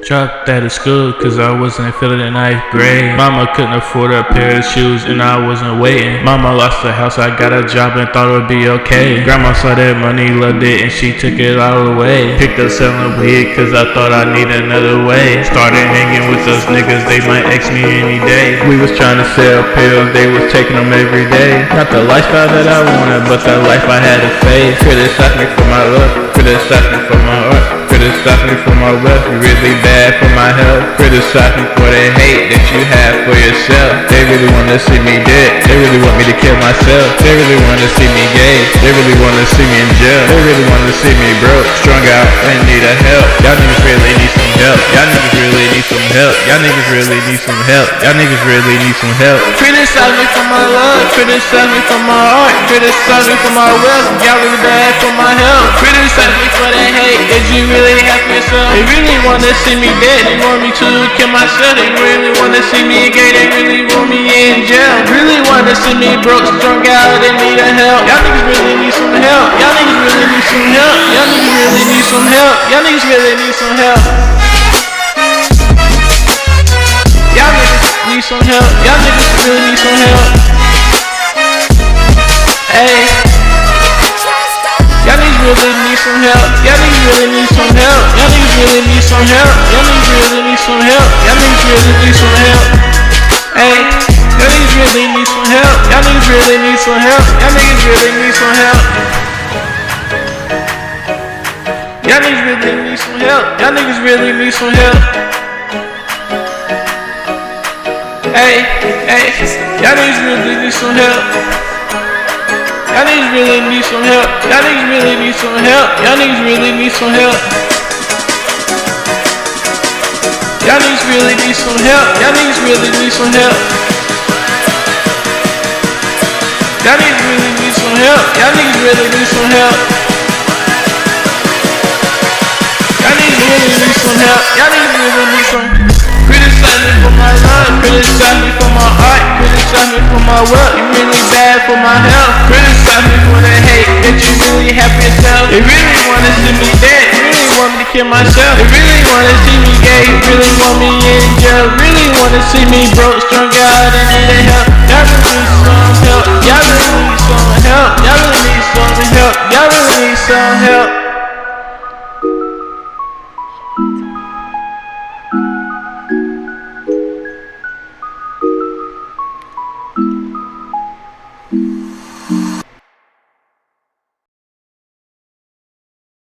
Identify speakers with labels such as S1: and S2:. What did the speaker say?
S1: Dropped out of school cause I wasn't feeling the 9th grade. Mama couldn't afford a pair of shoes and I wasn't waiting. Mama lost the house, I got a job and thought it would be okay. Grandma saw that money, loved it, and she took it all away. Picked up selling weed cause I thought I need another way. Started hanging with those niggas, they might ex me any day. We was trying to sell pills, they was taking them every day. Not the lifestyle that I wanted, but the life I had to face. Criticize me for my look, criticize me for my art, criticize me for my wealth, you really bad for my health. Criticize me for the hate that you have for yourself. They really wanna see me dead, they really want me to kill myself. They really wanna see me gay, they really wanna see me in jail. They really wanna see me broke, strung out, and need a help. Y'all niggas really need some help. Y'all niggas really need some help. Y'all niggas really need some help. Y'all niggas really need some help. Criticize me for my love, criticize me for my art, criticize me for my wealth. Y'all really bad for my health. Criticize me for the hate that you really have for yourself. They really wanna see me dead, they want me to kill myself. They really wanna see me gay, they really want me in jail. Really wanna see me broke, strung out, and need a help. Y'all niggas really need some help. Y'all niggas really need some help. Y'all niggas really need some help. Y'all niggas really need some help. Y'all niggas need some help. Y'all niggas really need some help. Hey. Y'all niggas really need some help. Y'all niggas really need some help. Y'all niggas really need some help. Y'all niggas really need some help. Y'all niggas really need some help. Hey. Y'all niggas really need some help. Y'all niggas really need some help. Y'all niggas really need some help. Y'all niggas really need some help. Y'all niggas really need some help. Hey, hey, y'all niggas really need some help. Y'all niggas really need some help. Y'all niggas really need some help. Y'all niggas really need some help. Y'all niggas really need some help. Y'all niggas really need some help. Y'all niggas really need some help. Y'all niggas really need some help. Y'all niggas really need some help. Y'all niggas really need some. Criticize me for my love, criticize me for my art, criticize me for my wealth. You really bad for my health. Criticize me for the hate that you really have for yourself. They really wanna see me dead, they really want me to kill myself. They really wanna see me gay, really want me in jail. Really wanna see me broke, strung out, and need a help. Y'all really need some help. Y'all really need some help. Y'all really need some help. Y'all really need some help.